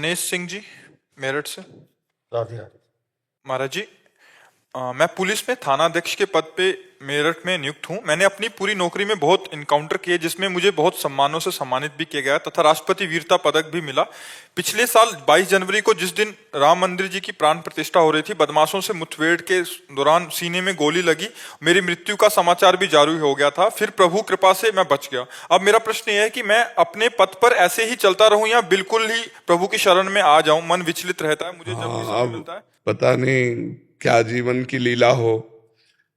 गणेश सिंह जी, मेरठ से। राधे राधे। महाराज जी, मैं पुलिस में थानाध्यक्ष के पद पे मेरठ में नियुक्त हूँ। मैंने अपनी पूरी नौकरी में बहुत इनकाउंटर किए, जिसमें मुझे बहुत सम्मानों से सम्मानित भी किया गया तथा राष्ट्रपति वीरता पदक भी मिला। पिछले साल 22 जनवरी को जिस दिन राम मंदिर जी की प्राण प्रतिष्ठा हो रही थी, बदमाशों से मुठभेड़ के दौरान सीने में गोली लगी, मेरी मृत्यु का समाचार भी जारी हो गया था। फिर प्रभु कृपा से मैं बच गया। अब मेरा प्रश्न यह है कि मैं अपने पद पर ऐसे ही चलता रहूं या बिल्कुल ही प्रभु की शरण में आ जाऊं? मन विचलित रहता है मुझे जब भी समय मिलता है। पता नहीं क्या जीवन की लीला हो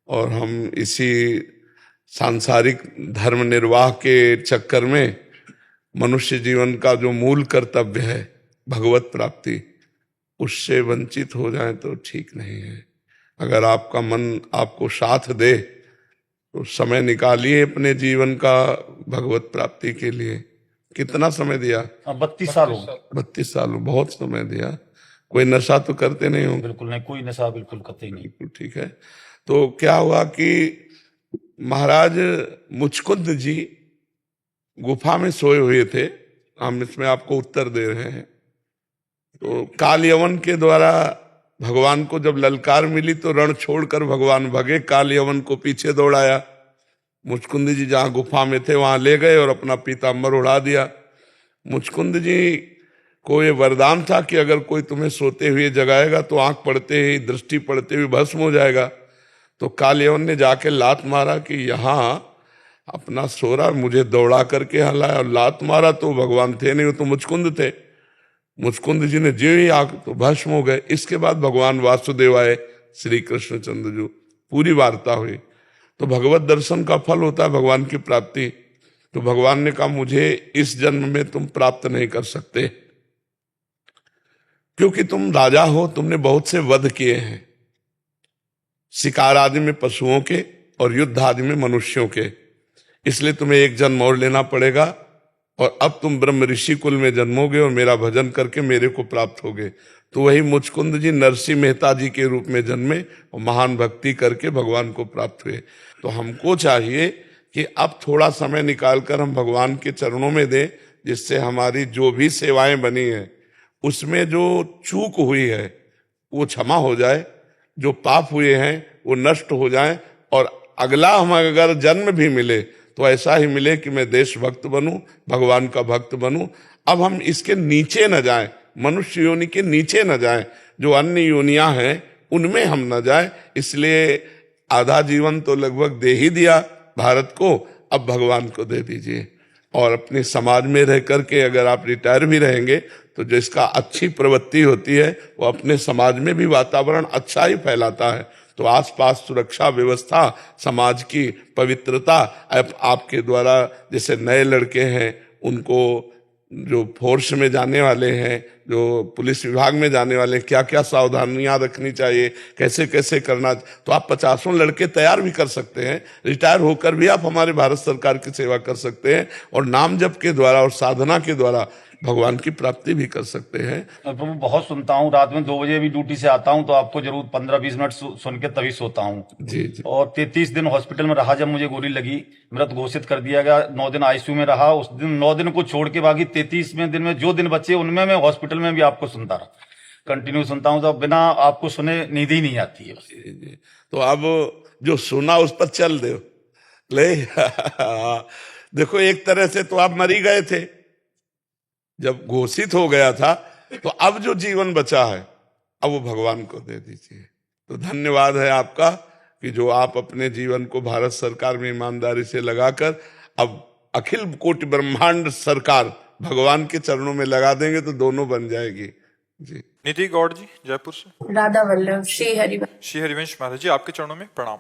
और हम इसी सांसारिक धर्म निर्वाह के चक्कर में मनुष्य जीवन का जो मूल कर्तव्य है भगवत प्राप्ति, उससे वंचित हो जाए तो ठीक नहीं है। अगर आपका मन आपको साथ दे तो समय निकालिए अपने जीवन का भगवत प्राप्ति के लिए। कितना समय दिया? 32 साल हो गए। 32 साल, बहुत समय दिया। कोई नशा तो करते नहीं हो? बिल्कुल नहीं, कोई नशा बिल्कुल करते ही नहीं। बिल्कुल ठीक है। तो क्या हुआ कि महाराज मुचकुंद जी गुफा में सोए हुए थे। हम इसमें आपको उत्तर दे रहे हैं। तो काल यवन के द्वारा भगवान को जब ललकार मिली तो रण छोड़कर भगवान भगे, काल यवन को पीछे दौड़ाया। मुचकुंद जी जहां गुफा में थे वहां ले गए और अपना पीताम्बर उड़ा दिया। मुचकुंद जी को ये वरदान था कि अगर कोई तुम्हें सोते हुए जगाएगा तो आंख पड़ते ही, दृष्टि पड़ते हुए भस्म हो जाएगा। तो काल यवन ने जाके लात मारा कि यहाँ अपना सो रहा, मुझे दौड़ा करके हलाया और लात मारा तो भगवान थे नहीं, वो तो मुचकुंद थे। मुचकुंद जी ने जो ही आंख तो भस्म हो गए। इसके बाद भगवान वासुदेव आए, श्री कृष्णचंद्र जी, पूरी वार्ता हुई। तो भगवत दर्शन का फल होता है भगवान की प्राप्ति। तो भगवान ने कहा मुझे इस जन्म में तुम प्राप्त नहीं कर सकते, क्योंकि तुम राजा हो, तुमने बहुत से वध किए हैं, शिकार आदि में पशुओं के और युद्ध आदि में मनुष्यों के, इसलिए तुम्हें एक जन्म और लेना पड़ेगा और अब तुम ब्रह्म ऋषि कुल में जन्मोगे और मेरा भजन करके मेरे को प्राप्त होगे। तो वही मुचकुंद जी नरसिंह मेहता जी के रूप में जन्मे और महान भक्ति करके भगवान को प्राप्त हुए। तो हमको चाहिए कि अब थोड़ा समय निकालकर हम भगवान के चरणों में दें, जिससे हमारी जो भी सेवाएं बनी हैं उसमें जो चूक हुई है वो क्षमा हो जाए, जो पाप हुए हैं वो नष्ट हो जाए, और अगला हम अगर जन्म भी मिले तो ऐसा ही मिले कि मैं देशभक्त बनूं, भगवान का भक्त बनूं। अब हम इसके नीचे न जाएं, मनुष्य योनि के नीचे न जाएं, जो अन्य योनियां हैं उनमें हम न जाएं। इसलिए आधा जीवन तो लगभग दे ही दिया भारत को, अब भगवान को दे दीजिए। और अपने समाज में रह करके अगर आप रिटायर भी रहेंगे तो जिसका अच्छी प्रवृत्ति होती है वो अपने समाज में भी वातावरण अच्छा ही फैलाता है। तो आसपास सुरक्षा व्यवस्था, समाज की पवित्रता, आपके द्वारा जैसे नए लड़के हैं उनको, जो फोर्स में जाने वाले हैं, जो पुलिस विभाग में जाने वाले, क्या क्या सावधानियां रखनी चाहिए, कैसे कैसे करना, तो आप 50 लड़के तैयार भी कर सकते हैं। रिटायर होकर भी आप हमारे भारत सरकार की सेवा कर सकते हैं और नाम जप के द्वारा और साधना के द्वारा भगवान की प्राप्ति भी कर सकते हैं। प्रभु बहुत सुनता हूँ, रात में 2 बजे भी ड्यूटी से आता हूँ तो आपको जरूर 15-20 मिनट सुन के तभी सोता हूँ। जी जी। और 33 दिन हॉस्पिटल में रहा, जब मुझे गोली लगी मृत घोषित कर दिया गया। 9 दिन आईसीयू में रहा, उस दिन 9 दिन को छोड़ के बाकी 33वें दिन में जो दिन बचे उनमें मैं हॉस्पिटल में भी आपको सुनता रहा, कंटिन्यू सुनता हूँ। तो बिना आपको सुने नींद ही नहीं आती है। जी। तो अब जो सुना उस पर चल दो ले देखो, एक तरह से तो आप मरी गए थे जब घोषित हो गया था, तो अब जो जीवन बचा है अब वो भगवान को दे दीजिए। तो धन्यवाद है आपका कि जो आप अपने जीवन को भारत सरकार में ईमानदारी से लगाकर अब अखिल कोटि ब्रह्मांड सरकार भगवान के चरणों में लगा देंगे तो दोनों बन जाएगी। जी। निधि गौड़ जी, जयपुर से। राधा वल्लभ, श्री हरिवंश महाराज जी, आपके चरणों में प्रणाम।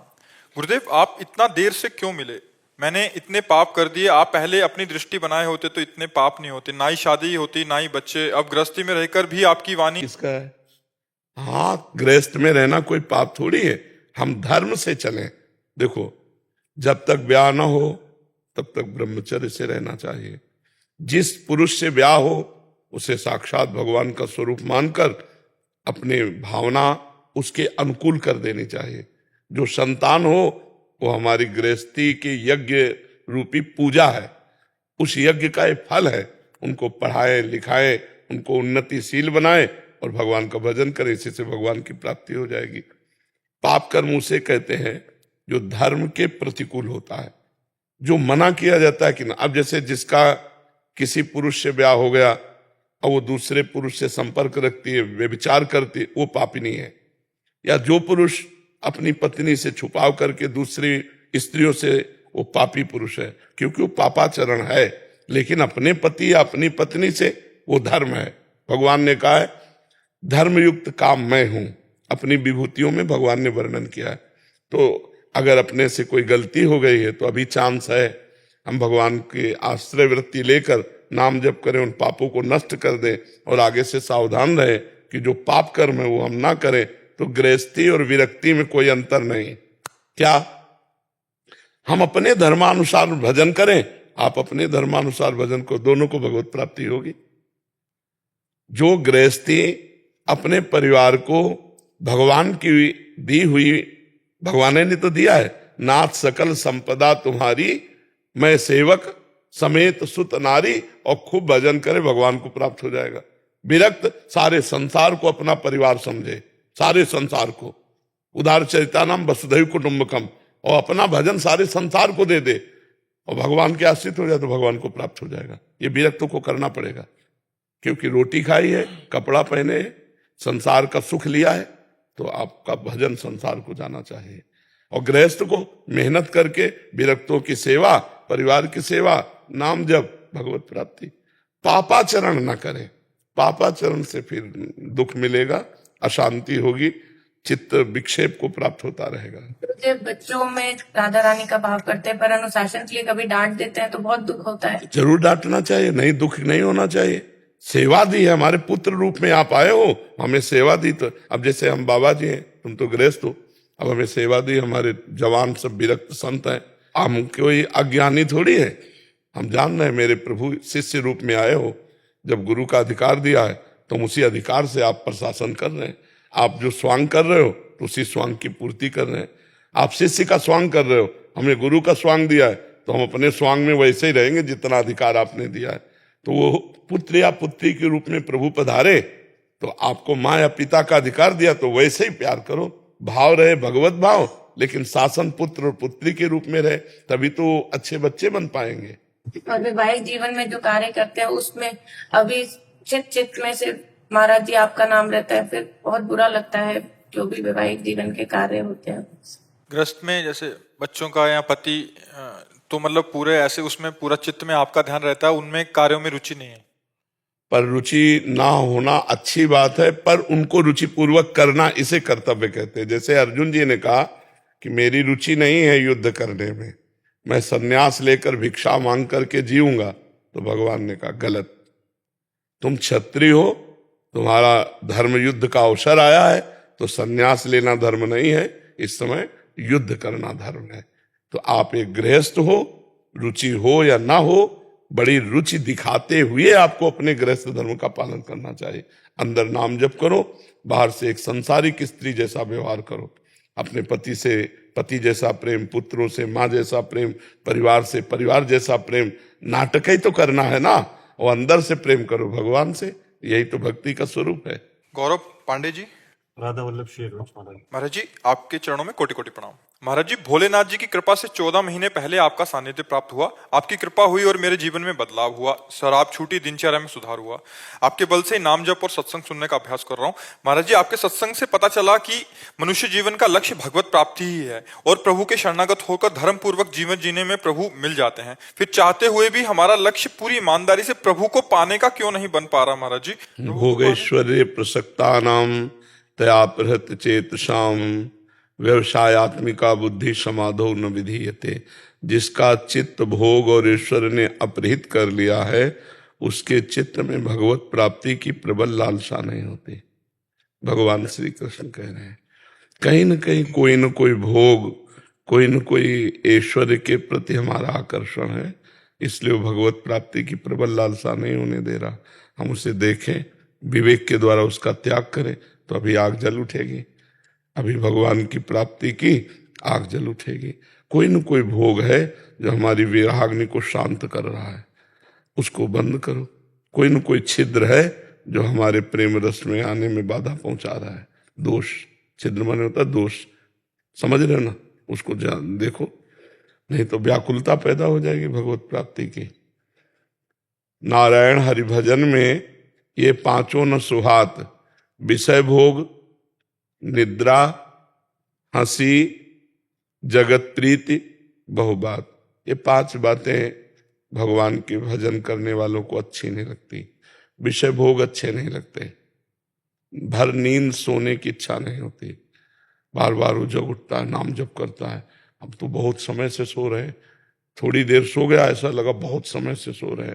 गुरुदेव, आप इतना देर से क्यों मिले? मैंने इतने पाप कर दिए, आप पहले अपनी दृष्टि बनाए होते तो इतने पाप नहीं होते, ना ही शादी होती ना ही बच्चे। अब गृहस्थी में रहकर भी आपकी वाणी किसका है? हाँ, गृहस्थ में रहना कोई पाप थोड़ी है, हम धर्म से चलें। देखो, जब तक ब्याह ना हो तब तक ब्रह्मचर्य से रहना चाहिए। जिस पुरुष से ब्याह हो उसे साक्षात भगवान का स्वरूप मानकर अपने भावना उसके अनुकूल कर देनी चाहिए। जो संतान हो वो हमारी गृहस्थी के यज्ञ रूपी पूजा है, उस यज्ञ का एक फल है। उनको पढ़ाए लिखाए, उनको उन्नतिशील बनाए और भगवान का भजन करें, इसी से भगवान की प्राप्ति हो जाएगी। पाप कर्म उसे कहते हैं जो धर्म के प्रतिकूल होता है, जो मना किया जाता है कि ना। अब जैसे जिसका किसी पुरुष से ब्याह हो गया और वो दूसरे पुरुष से संपर्क रखती है, व्यभिचार करती है, वो पापी नहीं है। या जो पुरुष अपनी पत्नी से छुपाव करके दूसरी स्त्रियों से, वो पापी पुरुष है, क्योंकि वो पापाचरण है। लेकिन अपने पति या अपनी पत्नी से वो धर्म है। भगवान ने कहा है धर्मयुक्त काम मैं हूं, अपनी विभूतियों में भगवान ने वर्णन किया है। तो अगर अपने से कोई गलती हो गई है तो अभी चांस है, हम भगवान की आश्रय वृत्ति लेकर नाम जप करें, उन पापों को नष्ट कर दें और आगे से सावधान रहे कि जो पाप कर्म है वो हम ना करें। तो गृहस्थी और विरक्ति में कोई अंतर नहीं। क्या हम अपने धर्मानुसार भजन करें, आप अपने धर्मानुसार भजन को, दोनों को भगवत प्राप्ति होगी। जो गृहस्थी अपने परिवार को भगवान की दी हुई, भगवान ने तो दिया है, नाथ सकल संपदा तुम्हारी, मैं सेवक समेत सुत नारी, और खूब भजन करे, भगवान को प्राप्त हो जाएगा। विरक्त सारे संसार को अपना परिवार समझे, सारे संसार को, उदार चरितानाम वसुधैव कुटुंबकम, और अपना भजन सारे संसार को दे दे और भगवान के आश्रित हो जाए तो भगवान को प्राप्त हो जाएगा। ये विरक्तों को करना पड़ेगा, क्योंकि रोटी खाई है, कपड़ा पहने है, संसार का सुख लिया है, तो आपका भजन संसार को जाना चाहिए। और गृहस्थ को मेहनत करके विरक्तों की सेवा, परिवार की सेवा, नाम जप, भगवत प्राप्ति। पापाचरण न करें, पापाचरण से फिर दुख मिलेगा, अशांति होगी, चित्त विक्षेप को प्राप्त होता रहेगा। जब बच्चों में राधा रानी का भाव करते हैं पर अनुशासन के लिए कभी डांट देते हैं तो बहुत दुख होता है। जरूर डांटना चाहिए, नहीं दुख नहीं होना चाहिए। सेवा दी है, हमारे पुत्र रूप में आप आए हो, हमें सेवा दी। तो अब जैसे हम बाबा जी हैं, तुम तो गृहस्थ हो, अब हमें सेवा दी, हमारे जवान सब विरक्त संत हैं, हम कोई अज्ञानी थोड़ी है, हम जान रहे हैं मेरे प्रभु शिष्य रूप में आए हो। जब गुरु का अधिकार दिया है तो उसी अधिकार से आप प्रशासन कर रहे हैं। आप जो स्वांग कर रहे हो तो उसी स्वांग की पूर्ति कर रहे हैं। आप शिष्य का स्वांग कर रहे हो, हमें गुरु का स्वांग दिया है, तो हम अपने स्वांग में वैसे ही रहेंगे जितना अधिकार आपने दिया है। तो वो पुत्र या पुत्री के रूप में प्रभु पधारे तो आपको माँ या पिता का अधिकार दिया, तो वैसे ही प्यार करो, भाव रहे भगवत भाव, लेकिन शासन पुत्र और पुत्री के रूप में रहे, तभी तो अच्छे बच्चे बन पाएंगे। और वैवाहिक जीवन में जो कार्य करते हैं उसमें अभी चित में से महाराज जी आपका नाम रहता है, फिर बहुत बुरा लगता है जो भी वैवाहिक जीवन के कार्य होते हैं। गृहस्थ में जैसे बच्चों का या पति, तो मतलब पूरे ऐसे उसमें पूरा चित्त में आपका ध्यान रहता है, उनमें कार्यों में रुचि नहीं है। पर रुचि ना होना अच्छी बात है, पर उनको रुचि पूर्वक करना, इसे कर्तव्य कहते हैं। जैसे अर्जुन जी ने कहा कि मेरी रुचि नहीं है युद्ध करने में, मैं सन्यास लेकर भिक्षा मांग करके जीऊंगा, तो भगवान ने कहा गलत, तुम क्षत्रिय हो, तुम्हारा धर्म युद्ध का अवसर आया है, तो सन्यास लेना धर्म नहीं है, इस समय युद्ध करना धर्म है। तो आप एक गृहस्थ हो, रुचि हो या ना हो, बड़ी रुचि दिखाते हुए आपको अपने गृहस्थ धर्म का पालन करना चाहिए। अंदर नाम जप करो, बाहर से एक संसारिक स्त्री जैसा व्यवहार करो। अपने पति से पति जैसा प्रेम, पुत्रों से माँ जैसा प्रेम, परिवार से परिवार जैसा प्रेम। नाटक ही तो करना है ना, और अंदर से प्रेम करो भगवान से, यही तो भक्ति का स्वरूप है। गौरव पांडे जी। राधा वल्लभ शेर महाराज जी, आपके चरणों में कोटि कोटि प्रणाम। महाराज जी, भोलेनाथ जी की कृपा से 14 महीने पहले आपका सानिध्य प्राप्त हुआ, आपकी कृपा हुई और मेरे जीवन में बदलाव हुआ, शराब छूटी, दिनचर्या में सुधार हुआ। आपके बल से नाम जप और सत्संग सुनने का अभ्यास कर रहा हूँ। महाराज जी, आपके सत्संग से पता चला कि मनुष्य जीवन का लक्ष्य भगवत प्राप्ति ही है और प्रभु के शरणागत होकर धर्म पूर्वक जीवन जीने में प्रभु मिल जाते हैं। फिर चाहते हुए भी हमारा लक्ष्य पूरी ईमानदारी से प्रभु को पाने का क्यों नहीं बन पा रहा? महाराज जी, भोगेश्वर्य प्रसक्ता नाम तया प्रहत चेतसाम व्यवसायत्मिका बुद्धि समाधो न विधीयते। जिसका चित्त भोग और ईश्वर ने अपहृत कर लिया है, उसके चित्त में भगवत प्राप्ति की प्रबल लालसा नहीं होती। भगवान श्री कृष्ण कह रहे हैं, कहीं न कहीं कोई न कोई भोग, कोई न कोई ऐश्वर्य के प्रति हमारा आकर्षण है, इसलिए वो भगवत प्राप्ति की प्रबल लालसा नहीं होने दे रहा। हम उसे देखें, विवेक के द्वारा उसका त्याग करें, तो अभी आग जल उठेगी। अभी भगवान की प्राप्ति की आग जल उठेगी। कोई न कोई भोग है जो हमारी विराग्नि को शांत कर रहा है, उसको बंद करो। कोई न कोई छिद्र है जो हमारे प्रेम रस में आने में बाधा पहुंचा रहा है। दोष, छिद्र माने होता है दोष, समझ रहे हो ना, उसको देखो, नहीं तो व्याकुलता पैदा हो जाएगी भगवत प्राप्ति की। नारायण हरिभजन में ये पांचों न सुहात, विषय भोग, निद्रा, हंसी, जगत प्रीति, बहुबात, ये 5 बातें भगवान के भजन करने वालों को अच्छी नहीं लगती। विषय भोग अच्छे नहीं लगते, भर नींद सोने की इच्छा नहीं होती, बार बार वो जब उठता है नाम जप करता है। अब तो बहुत समय से सो रहे, थोड़ी देर सो गया ऐसा लगा बहुत समय से सो रहे।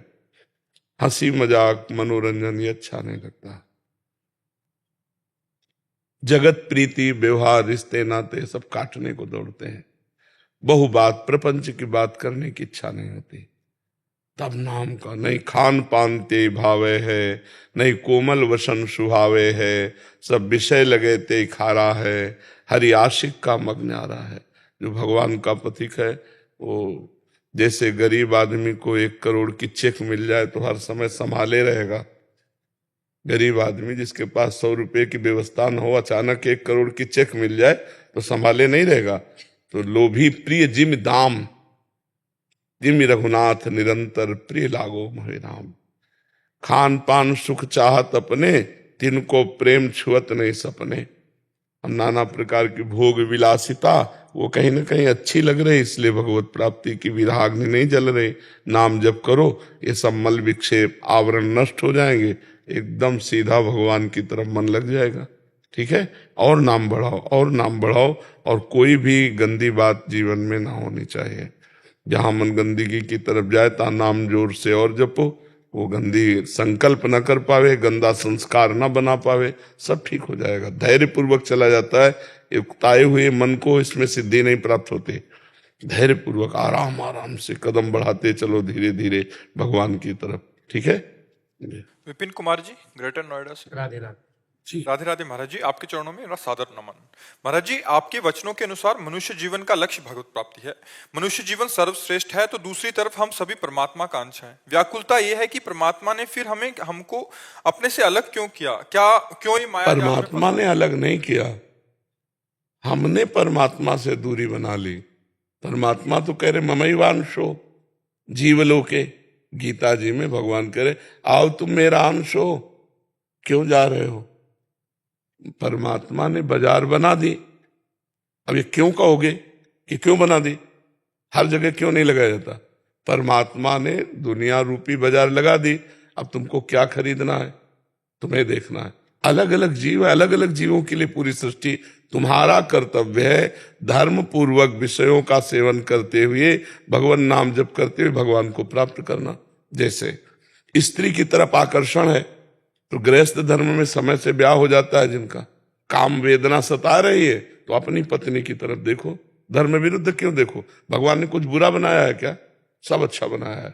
हंसी मजाक मनोरंजन ये अच्छा नहीं लगता। जगत प्रीति, व्यवहार, रिश्ते नाते सब काटने को दौड़ते हैं। बहु बात, प्रपंच की बात करने की इच्छा नहीं होती। तब नाम का नहीं खान पान ते भावे है, नहीं कोमल वसन सुहावे है, सब विषय लगे ते खारा है, हरि आशिक का मग्न आ रहा है। जो भगवान का पथिक है वो जैसे गरीब आदमी को 1 करोड़ की चेक मिल जाए तो हर समय संभाले रहेगा। गरीब आदमी जिसके पास 100 रुपए की व्यवस्था न हो, अचानक 1 करोड़ की चेक मिल जाए तो संभाले नहीं रहेगा। तो लोभी प्रिय जिम दाम, जिम रघुनाथ निरंतर प्रिय लागो मोहे राम। खान पान सुख चाहत अपने, तिनको प्रेम छुअत नहीं सपने। हम नाना प्रकार की भोग विलासिता वो कहीं ना कहीं अच्छी लग रही, इसलिए भगवत प्राप्ति की विराग्नि नहीं जल रही। नाम जप करो, ये सब मल विक्षेप आवरण नष्ट हो जाएंगे, एकदम सीधा भगवान की तरफ मन लग जाएगा। ठीक है, और नाम बढ़ाओ और नाम बढ़ाओ, और कोई भी गंदी बात जीवन में ना होनी चाहिए। जहां मन गंदगी की तरफ जाए ता नाम जोर से और जपो, वो गंदी संकल्प न कर पावे, गंदा संस्कार न बना पावे, सब ठीक हो जाएगा। धैर्य पूर्वक चला जाता है। उकताए हुए मन को इसमें सिद्धि नहीं प्राप्त होती। धैर्य पूर्वक आराम आराम से कदम बढ़ाते चलो धीरे धीरे भगवान की तरफ। ठीक है। विपिन कुमार जी, ग्रेटर नोएडा से। राधे राधे। राधे राधे महाराज जी, आपके चरणों में मेरा सादर नमन। महाराज जी, आपके वचनों के अनुसार मनुष्य जीवन का लक्ष्य भगवत प्राप्ति है। मनुष्य जीवन सर्वश्रेष्ठ है, तो दूसरी तरफ हम सभी परमात्मा का अंश हैं। व्याकुलता यह है कि परमात्मा ने फिर हमको अपने से अलग क्यों किया? क्यों ये माया? परमात्मा ने अलग नहीं किया, हमने परमात्मा से दूरी बना ली। परमात्मा तो कह रहे ममैवांशो जीवलोके, गीता जी में भगवान कह रहे आओ तुम मेरा अंश हो, क्यों जा रहे हो? परमात्मा ने बाजार बना दी। अब ये क्यों कहोगे कि क्यों बना दी? हर जगह क्यों नहीं लगाया जाता? परमात्मा ने दुनिया रूपी बाजार लगा दी। अब तुमको क्या खरीदना है, तुम्हें देखना है। अलग अलग जीव है, अलग अलग जीवों के लिए पूरी सृष्टि। तुम्हारा कर्तव्य है धर्म पूर्वक विषयों का सेवन करते हुए भगवान नाम जप करते हुए भगवान को प्राप्त करना। जैसे स्त्री की तरफ आकर्षण है तो गृहस्थ धर्म में समय से ब्याह हो जाता है, जिनका काम वेदना सता रही है तो अपनी पत्नी की तरफ देखो। धर्म विरुद्ध क्यों देखो? भगवान ने कुछ बुरा बनाया है क्या? सब अच्छा बनाया है।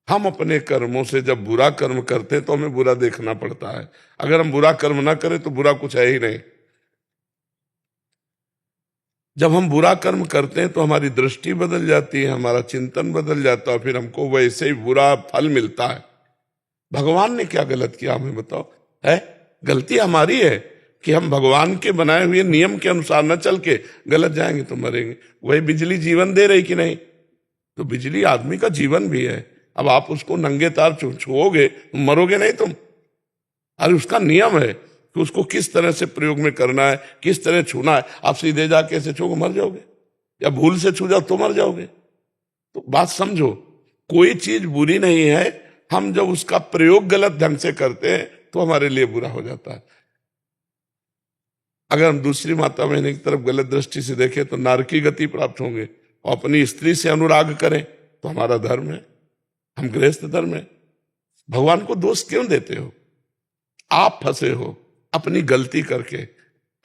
हम अपने कर्मों से जब बुरा कर्म करते हैं तो हमें बुरा देखना पड़ता है। अगर हम बुरा कर्म ना करें तो बुरा कुछ है ही नहीं। जब हम बुरा कर्म करते हैं तो हमारी दृष्टि बदल जाती है, हमारा चिंतन बदल जाता है, फिर हमको वैसे ही बुरा फल मिलता है। भगवान ने क्या गलत किया हमें बताओ? है गलती हमारी है कि हम भगवान के बनाए हुए नियम के अनुसार न चल के गलत जाएंगे तो मरेंगे। वही बिजली जीवन दे रही कि नहीं? तो बिजली आदमी का जीवन भी है। अब आप उसको नंगे तार छुओगे तो मरोगे नहीं तुम। अरे उसका नियम है कि उसको किस तरह से प्रयोग में करना है, किस तरह छूना है। आप सीधे जाके ऐसे छूओगे मर जाओगे, या भूल से छू जाओ तो मर जाओगे। तो बात समझो, कोई चीज बुरी नहीं है, हम जब उसका प्रयोग गलत ढंग से करते हैं तो हमारे लिए बुरा हो जाता है। अगर हम दूसरी माता बहन की तरफ गलत दृष्टि से देखें तो नरकी गति प्राप्त होंगे, और अपनी स्त्री से अनुराग करें तो हमारा धर्म है, हम गृहस्थ धर्म है। भगवान को दोष क्यों देते हो? आप फंसे हो अपनी गलती करके।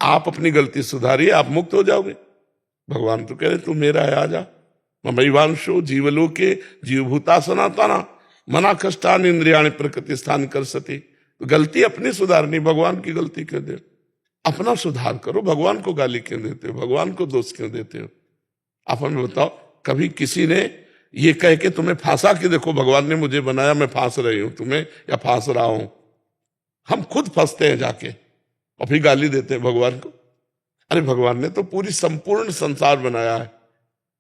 आप अपनी गलती सुधारिए, आप मुक्त हो जाओगे। भगवान तो कह रहे तू मेरा है, आजा। ममैवांशो जीवलोके जीवभूता सनातना मना कष्टान इंद्रियाणि प्रकृति स्थान कर सती। तो गलती अपनी सुधारनी, भगवान की गलती क्यों दे? अपना सुधार करो। भगवान को गाली क्यों देते हो? भगवान को दोष क्यों देते हो? आप हमें बताओ, कभी किसी ने ये कह के तुम्हें फांसा कि देखो भगवान ने मुझे बनाया, मैं फांस रही हूं तुम्हें या फांस रहा हूं? हम खुद फंसते हैं जाके और फिर गाली देते हैं भगवान को। अरे भगवान ने तो पूरी संपूर्ण संसार बनाया है,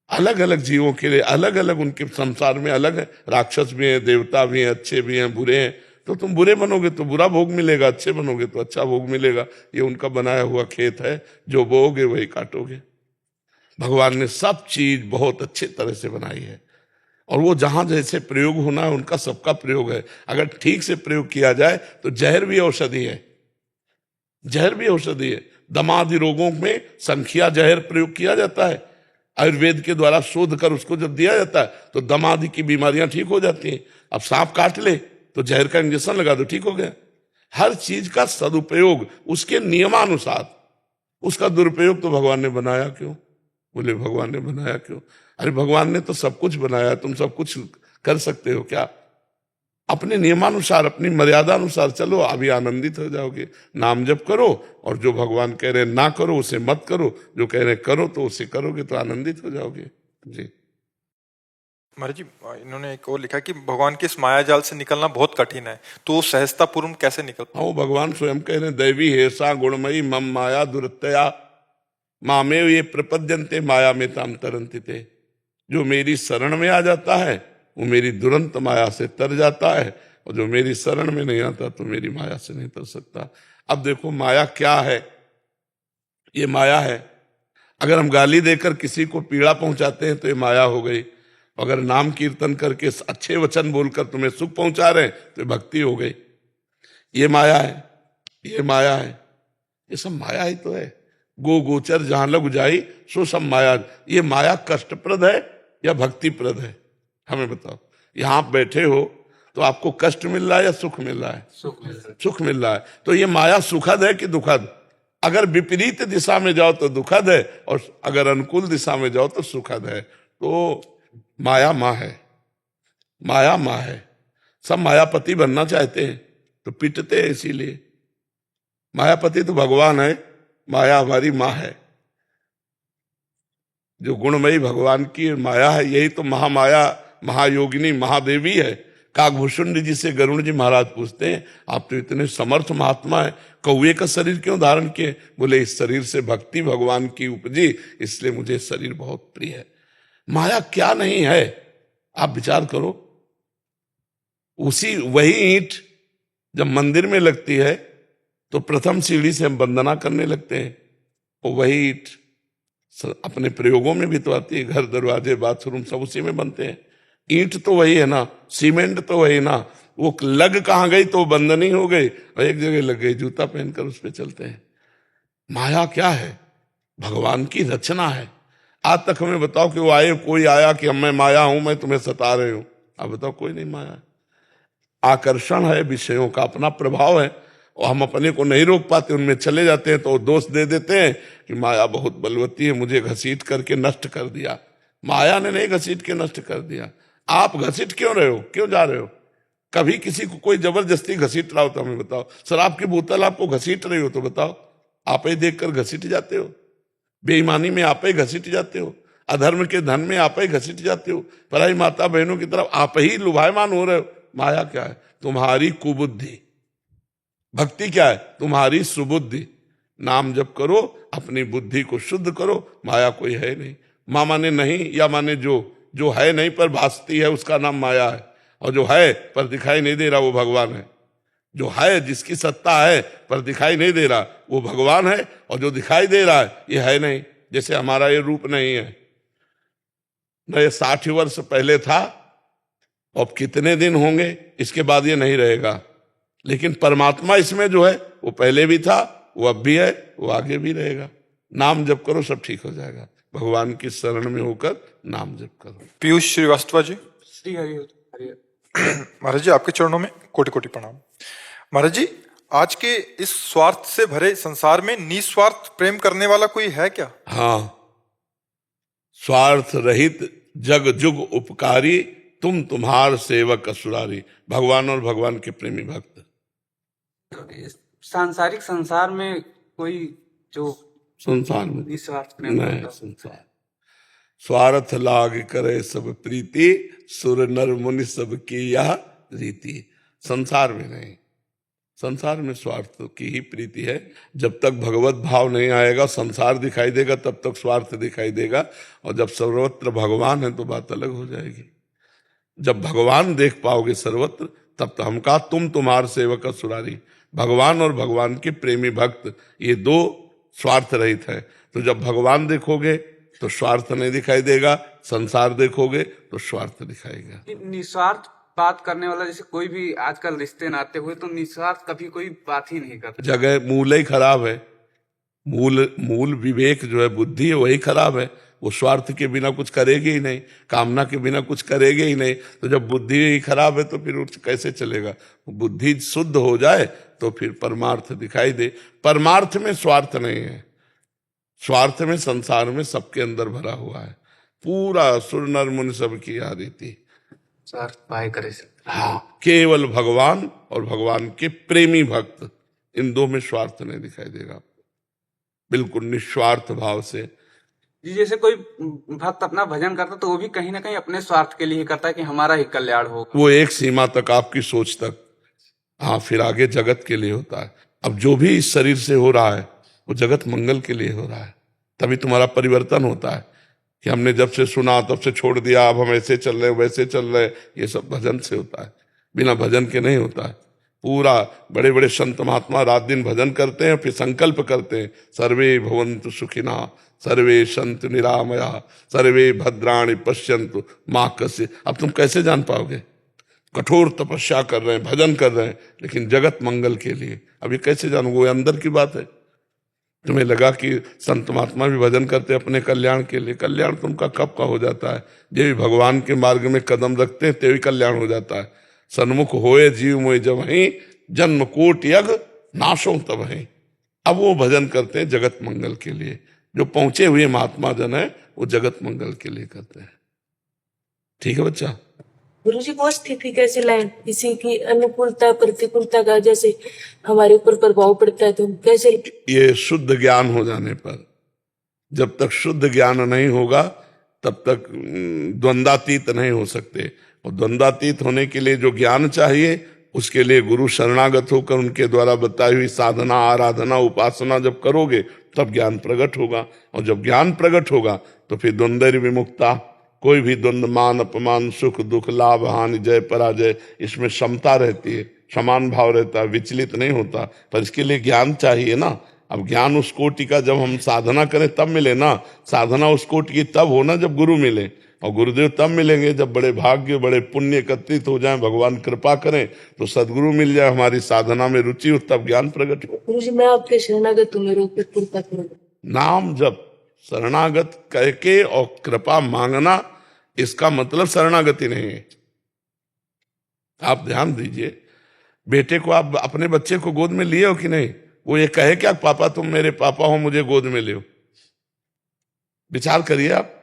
अलग अलग जीवों के लिए अलग अलग, उनके संसार में अलग है, राक्षस भी हैं, देवता भी हैं, अच्छे भी हैं, बुरे हैं। तो तुम बुरे बनोगे तो बुरा भोग मिलेगा, अच्छे बनोगे तो अच्छा भोग मिलेगा। ये उनका बनाया हुआ खेत है, जो बोओगे वही काटोगे। भगवान ने सब चीज बहुत अच्छे तरह से बनाई है, और वो जहां जैसे प्रयोग होना है उनका सबका प्रयोग है। अगर ठीक से प्रयोग किया जाए तो जहर भी औषधि है, जहर भी औषधि है। दमादि रोगों में संखिया जहर प्रयोग किया जाता है, आयुर्वेद के द्वारा शोध कर उसको जब दिया जाता है तो दमादि की बीमारियां ठीक हो जाती हैं। अब सांप काट ले तो जहर का इंजेक्शन लगा दो, ठीक हो गया। हर चीज का सदुपयोग उसके नियमानुसार, उसका दुरुपयोग तो भगवान ने बनाया क्यों? बोले भगवान ने बनाया क्यों? अरे भगवान ने तो सब कुछ बनाया, तुम सब कुछ कर सकते हो क्या? अपने नियमानुसार, अपनी मर्यादा अनुसार चलो, अभी आनंदित हो जाओगे। नाम जप करो, और जो भगवान कह रहे हैं ना करो उसे मत करो, जो कह रहे हैं करो तो उसे करोगे तो आनंदित हो जाओगे। जी महाराज जी, इन्होंने एक और लिखा कि भगवान के इस माया जाल से निकलना बहुत कठिन है, तो सहजता पूर्व कैसे निकल? हाँ, वो भगवान स्वयं कह रहे हैं, दैवी हेसा गुणमयी मम माया दुरतया मामेव ये प्रपद्यन्ते माया में ताम तरंति ते। जो मेरी शरण में आ जाता है वो मेरी दुरंत माया से तर जाता है, और जो मेरी शरण में नहीं आता तो मेरी माया से नहीं तर सकता। अब देखो माया क्या है? ये माया है। अगर हम गाली देकर किसी को पीड़ा पहुंचाते हैं तो ये माया हो गई। अगर नाम कीर्तन करके अच्छे वचन बोलकर तुम्हें सुख पहुंचा रहे हैं तो ये भक्ति हो गई। ये माया है, ये माया है, ये सब माया ही तो है। गो गोचर जहां लग जाई सो सब माया। ये माया कष्टप्रद है या भक्तिप्रद है? हमें बताओ। यहां आप बैठे हो तो आपको कष्ट मिल रहा है या सुख मिल रहा है? सुख मिल रहा है। तो ये माया सुखद है कि दुखद? अगर विपरीत दिशा में जाओ तो दुखद है, और अगर अनुकूल दिशा में जाओ तो सुखद है। तो माया माँ है, माया माँ है। सब मायापति बनना चाहते हैं तो पिटते हैं इसीलिए। मायापति तो भगवान है, माया हमारी माँ है। जो गुणमयी भगवान की माया है, यही तो महामाया, महायोगिनी, महादेवी है। काकभूषुंड जी से गरुण जी महाराज पूछते हैं, आप तो इतने समर्थ महात्मा है, कौवे का शरीर क्यों धारण किए? बोले इस शरीर से भक्ति भगवान की उपजी, इसलिए मुझे शरीर बहुत प्रिय है। माया क्या नहीं है? आप विचार करो। वही ईंट जब मंदिर में लगती है तो प्रथम सीढ़ी से हम वंदना करने लगते हैं, और वही ईंट अपने प्रयोगों में भी तो आती है। घर, दरवाजे, बाथरूम सब उसी में बनते हैं। ईंट तो वही है ना, सीमेंट तो वही ना। वो लग कहां गई तो बंधनी हो गई, और एक जगह लग गई, जूता पहनकर उस पर चलते हैं। माया क्या है? भगवान की रचना है। आज तक हमें बताओ कि वो आए, कोई आया कि मैं माया हूं, मैं तुम्हें सता रही हूं? आप बताओ, कोई नहीं माया है। आकर्षण है, विषयों का अपना प्रभाव है, और हम अपने को नहीं रोक पाते, उनमें चले जाते हैं तो दोष दे देते हैं कि माया बहुत बलवती है, मुझे घसीट करके नष्ट कर दिया। माया ने नहीं घसीट के नष्ट कर दिया। आप घसीट क्यों रहे हो? क्यों जा रहे हो? कभी किसी को कोई जबरदस्ती घसीट रहा हो तो हमें बताओ। शराब की बोतल आपको घसीट रही हो तो बताओ, आप ही देखकर घसीट जाते हो। बेईमानी में आप ही घसीट जाते हो, अधर्म के धन में आप ही घसीट जाते हो, पराई माता बहनों की तरफ आप ही लुभायमान हो रहे हो। माया क्या है? तुम्हारी कुबुद्धि। भक्ति क्या है? तुम्हारी सुबुद्धि। नाम जप करो, अपनी बुद्धि को शुद्ध करो। माया कोई है नहीं। माँ माने नहीं, या माने जो है नहीं पर भासती है, उसका नाम माया है। और जो है पर दिखाई नहीं दे रहा, वो भगवान है। जो है, जिसकी सत्ता है पर दिखाई नहीं दे रहा, वो भगवान है। और जो दिखाई दे रहा है, ये है नहीं। जैसे हमारा ये रूप नहीं है न, ये 60 वर्ष पहले था, अब कितने दिन होंगे इसके बाद ये नहीं रहेगा। लेकिन परमात्मा इसमें जो है, वो पहले भी था, वो अब भी है, वो आगे भी रहेगा। नाम जप करो, सब ठीक हो जाएगा। भगवान की शरण में होकर नाम जप करो। पीयूष श्रीवास्तव जी। श्री हरि महाराज जी, आपके चरणों में कोटि कोटि प्रणाम। महाराज जी, आज के इस स्वार्थ से भरे संसार में निस्वार्थ प्रेम करने वाला कोई है क्या? हाँ, स्वार्थ रहित जग जुग उपकारी, तुम तुम्हार सेवक असुरारी। भगवान और भगवान के प्रेमी भक्त। सांसारिक संसार में कोई जो संसार में निस्वार्थ प्रेम नहीं, करता संसार स्वार्थ लाग करे सब प्रीति, सुर नर मुनि सब की यह रीति। संसार में नहीं, संसार में स्वार्थ की ही प्रीति है। जब तक भगवत भाव नहीं आएगा, संसार दिखाई देगा, तब तक स्वार्थ दिखाई देगा। और जब सर्वत्र भगवान है तो बात अलग हो जाएगी। जब भगवान देख पाओगे सर्वत्र, तब तो हम कहा तुम तुम्हार सेवक सुरारी। भगवान और भगवान के प्रेमी भक्त, ये दो स्वार्थ रहित है। तो जब भगवान देखोगे तो स्वार्थ नहीं दिखाई देगा, संसार देखोगे तो स्वार्थ दिखाएगा। निस्वार्थ बात करने वाला, जैसे कोई भी आजकल रिश्ते नाते हुए तो निस्वार्थ कभी कोई बात ही नहीं करता। जगह मूल ही खराब है। मूल विवेक जो है, बुद्धि है, वही खराब है। वो स्वार्थ के बिना कुछ करेगी ही नहीं, कामना के बिना कुछ करेगी ही नहीं। तो जब बुद्धि ही खराब है तो फिर कैसे चलेगा? बुद्धि शुद्ध हो जाए तो फिर परमार्थ दिखाई दे। परमार्थ में स्वार्थ नहीं है, स्वार्थ में संसार में सबके अंदर भरा हुआ है। पूरा सुर नर मुनि सब की आदिति। स्वार्थ पाए करे से। हाँ, केवल भगवान और भगवान के प्रेमी भक्त, इन दो में स्वार्थ नहीं दिखाई देगा आपको। बिल्कुल निस्वार्थ भाव से। जी, जैसे कोई भक्त अपना भजन करता तो वो भी कहीं ना कहीं अपने स्वार्थ के लिए ही करता है कि हमारा ही कल्याण हो। वो एक सीमा तक, आपकी सोच तक। हाँ, फिर आगे जगत के लिए होता है। अब जो भी इस शरीर से हो रहा है वो जगत मंगल के लिए हो रहा है। तभी तुम्हारा परिवर्तन होता है कि हमने जब से सुना तब से छोड़ दिया, अब हम ऐसे चल रहे वैसे चल रहे। ये सब भजन से होता है, बिना भजन के नहीं होता है। पूरा बड़े बड़े संत महात्मा रात दिन भजन करते हैं, फिर संकल्प करते हैं, सर्वे भवन्तु सुखिना, सर्वे सन्तु निरामया, सर्वे भद्राणि पश्यन्तु माँ कस्य। अब तुम कैसे जान पाओगे? कठोर तपस्या कर रहे हैं, भजन कर रहे हैं, लेकिन जगत मंगल के लिए। अब ये कैसे जानोगे? वो अंदर की बात है। तुम्हें लगा कि संत महात्मा भी भजन करते अपने कल्याण के लिए। कल्याण तुमका कब का हो जाता है? जे भी भगवान के मार्ग में कदम रखते हैं ते भी कल्याण हो जाता है। सन्मुख होए जीव मोय जब ही, जन्म कोट यज्ञ नाशों तब है। अब वो भजन करते हैं जगत मंगल के लिए। जो पहुंचे हुए महात्मा जन है वो जगत मंगल के लिए करते हैं। ठीक है बच्चा? गुरुजी, वो स्थिति कैसे लाए? किसी की अनुकूलता प्रतिकूलता का जैसे हमारे ऊपर प्रभाव पड़ता है तो कैसे? ये शुद्ध ज्ञान हो जाने पर, जब तक शुद्ध ज्ञान नहीं होगा तब तक द्वंद्वातीत नहीं हो सकते। और द्वंद्वातीत होने के लिए जो ज्ञान चाहिए, उसके लिए गुरु शरणागत होकर उनके द्वारा बताई हुई साधना, आराधना, उपासना जब करोगे तब ज्ञान प्रकट होगा। और जब ज्ञान प्रकट होगा तो फिर द्वंद्व विमुक्ता, कोई भी द्वंद्व, मान अपमान, सुख दुख, लाभ हानि, जय पराजय, इसमें समता रहती है, समान भाव रहता है, विचलित नहीं होता। पर इसके लिए ज्ञान चाहिए ना। अब ज्ञान उस कोटि का जब हम साधना करें तब मिले ना। साधना उस कोटि की तब हो ना जब गुरु मिले, और गुरुदेव तब मिलेंगे जब बड़े भाग्य, बड़े पुण्य एकत्रित हो जाएं, भगवान कृपा करें तो सदगुरु मिल जाए, हमारी साधना में रुचि हो, तब ज्ञान प्रकट हो। गुरुजी, मैं आपके शरणागत हूँ, मेरे ऊपर कृपा करो। नाम जब शरणागत करके और कृपा मांगना, इसका मतलब शरणागति नहीं है। आप ध्यान दीजिए, बेटे को, आप अपने बच्चे को गोद में लिए हो कि नहीं? वो ये कहे क्या, पापा तुम मेरे पापा हो, मुझे गोद में ले हो? विचार करिए आप।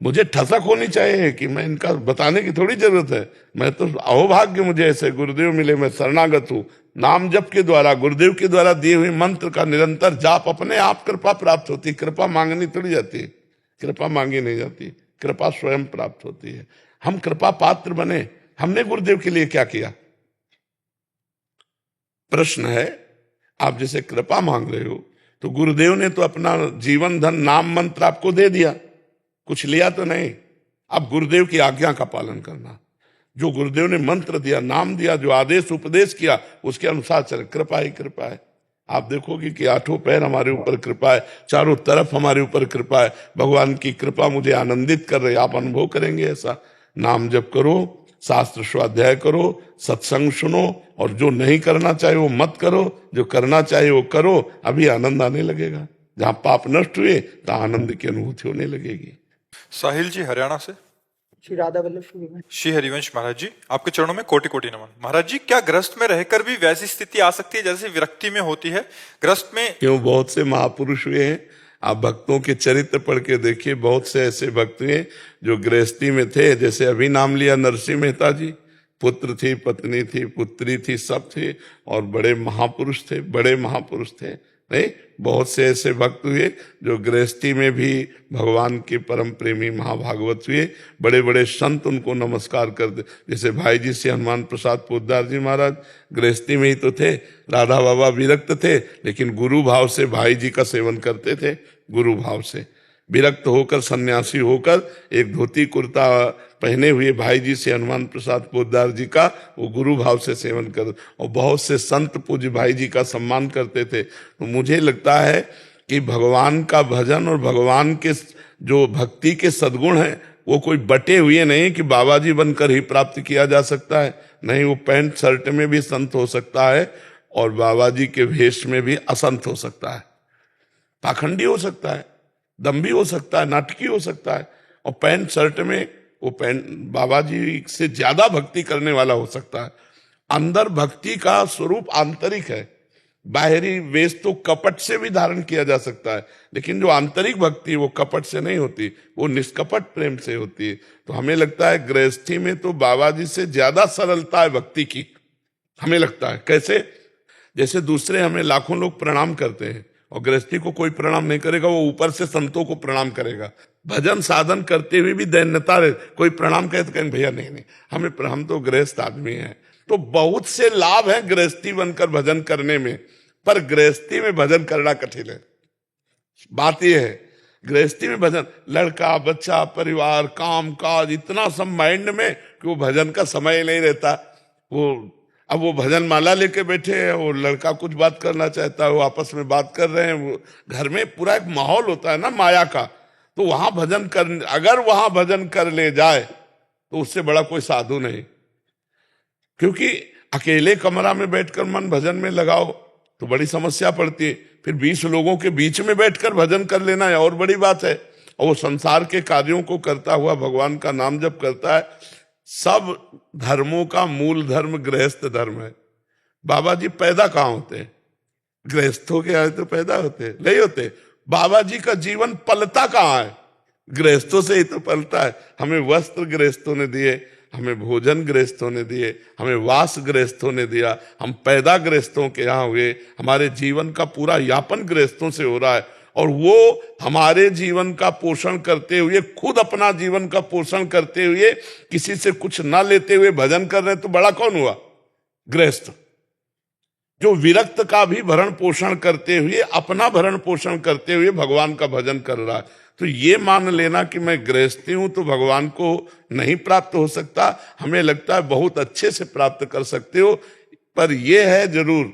मुझे ठसक होनी चाहिए कि मैं, इनका बताने की थोड़ी जरूरत है। मैं तो अहोभाग्य मुझे ऐसे गुरुदेव मिले, मैं शरणागत हूं। नाम जप के द्वारा, गुरुदेव के द्वारा दिए हुए मंत्र का निरंतर जाप, अपने आप कृपा प्राप्त होती। कृपा मांगनी थोड़ी जाती है, कृपा मांगी नहीं जाती, कृपा स्वयं प्राप्त होती है। हम कृपा पात्र बने। हमने गुरुदेव के लिए क्या किया? प्रश्न है, आप जैसे कृपा मांग रहे हो तो गुरुदेव ने तो अपना जीवन धन नाम मंत्र आपको दे दिया, कुछ लिया तो नहीं। अब गुरुदेव की आज्ञा का पालन करना। जो गुरुदेव ने मंत्र दिया, नाम दिया, जो आदेश उपदेश किया, उसके अनुसार चले। कृपा ही कृपा है। आप देखोगे कि आठों पैर हमारे ऊपर कृपा है, चारों तरफ हमारे ऊपर कृपा है। भगवान की कृपा मुझे आनंदित कर रही। आप अनुभव करेंगे ऐसा। नाम जप करो, शास्त्र स्वाध्याय करो, सत्संग सुनो, और जो नहीं करना चाहिए वो मत करो, जो करना चाहिए वो करो। अभी आनंद आने लगेगा। जहां पाप नष्ट हुए तो आनंद की अनुभूति होने लगेगी। साहिल जी हरियाणा से। श्री राधा वल्लभ श्री हरिवंश महाराज जी, आपके चरणों में कोटि कोटि नमन। महाराज जी, क्या ग्रस्त में रहकर भी वैसी स्थिति आ सकती है जैसे विरक्ति में होती है? ग्रस्त में क्यों? बहुत से महापुरुष हुए हैं। आप भक्तों के चरित्र पढ़ के देखिए, बहुत से ऐसे भक्त हैं जो गृहस्थी में थे। जैसे अभी नाम लिया नरसिंह मेहता जी, पुत्र थी, पत्नी थी, पुत्री थी, सब थे, और बड़े महापुरुष थे, बड़े महापुरुष थे। नहीं, बहुत से ऐसे भक्त हुए जो गृहस्थी में भी भगवान के परम प्रेमी महाभागवत हुए। बड़े बड़े संत उनको नमस्कार करते, जैसे भाई जी से हनुमान प्रसाद पोद्दार जी महाराज गृहस्थी में ही तो थे, राधा बाबा विरक्त थे, लेकिन गुरु भाव से भाई जी का सेवन करते थे। गुरु भाव से विरक्त होकर सन्यासी होकर एक धोती कुर्ता पहने हुए भाई जी से हनुमान प्रसाद पोद्दार जी का वो गुरु भाव से सेवन कर, और बहुत से संत पूज्य भाई जी का सम्मान करते थे। तो मुझे लगता है कि भगवान का भजन और भगवान के जो भक्ति के सद्गुण हैं वो कोई बटे हुए नहीं कि बाबा जी बनकर ही प्राप्त किया जा सकता है। नहीं, वो पैंट शर्ट में भी संत हो सकता है और बाबा जी के वेश में भी असंत हो सकता है, पाखंडी हो सकता है, दम्भी हो सकता है, नाटकी हो सकता है, और पैंट शर्ट में वो पैंट बाबा जी से ज्यादा भक्ति करने वाला हो सकता है। अंदर भक्ति का स्वरूप आंतरिक है, बाहरी वेश तो कपट से भी धारण किया जा सकता है, लेकिन जो आंतरिक भक्ति वो कपट से नहीं होती, वो निष्कपट प्रेम से होती है। तो हमें लगता है गृहस्थी में तो बाबा जी से ज्यादा सरलता है भक्ति की, हमें लगता है। कैसे? जैसे दूसरे हमें लाखों लोग प्रणाम करते हैं और गृहस्थी को कोई प्रणाम नहीं करेगा, वो ऊपर से संतों को प्रणाम करेगा। भजन साधन करते हुए भी दैन्यता रहे, कोई प्रणाम करे तो कहेंगे भैया नहीं, हम तो गृहस्थ आदमी हैं। तो बहुत से लाभ हैं गृहस्थी बनकर भजन करने में, पर गृहस्थी में भजन करना कठिन है। बात यह है, गृहस्थी में भजन, लड़का बच्चा परिवार काम काज इतना सब माइंड में कि वो भजन का समय नहीं रहता। अब वो भजन माला लेके बैठे हैं, वो लड़का कुछ बात करना चाहता है, वो आपस में बात कर रहे हैं, वो घर में पूरा एक माहौल होता है ना माया का। तो वहां भजन कर, अगर वहां भजन कर ले जाए तो उससे बड़ा कोई साधु नहीं, क्योंकि अकेले कमरा में बैठकर मन भजन में लगाओ तो बड़ी समस्या पड़ती है। फिर 20 लोगों के बीच में बैठकर भजन कर लेना है और बड़ी बात है। और वो संसार के कार्यों को करता हुआ भगवान का नाम जप करता है। सब धर्मों का मूल धर्म गृहस्थ धर्म है। बाबा जी पैदा कहाँ होते हैं? गृहस्थों के आए तो पैदा होते हैं? नहीं होते। बाबा जी का जीवन पलता कहाँ है? गृहस्थों से ही तो पलता है। हमें वस्त्र गृहस्थों ने दिए, हमें भोजन गृहस्थों ने दिए, हमें वास गृहस्थों ने दिया, हम पैदा गृहस्थों के यहाँ हुए, हमारे जीवन का पूरा यापन गृहस्थों से हो रहा है। और वो हमारे जीवन का पोषण करते हुए, खुद अपना जीवन का पोषण करते हुए, किसी से कुछ ना लेते हुए भजन कर रहे, तो बड़ा कौन हुआ? गृहस्थ। जो विरक्त का भी भरण पोषण करते हुए, अपना भरण पोषण करते हुए भगवान का भजन कर रहा है। तो ये मान लेना कि मैं गृहस्थी हूं तो भगवान को नहीं प्राप्त हो सकता, हमें लगता है बहुत अच्छे से प्राप्त कर सकते हो। पर यह है जरूर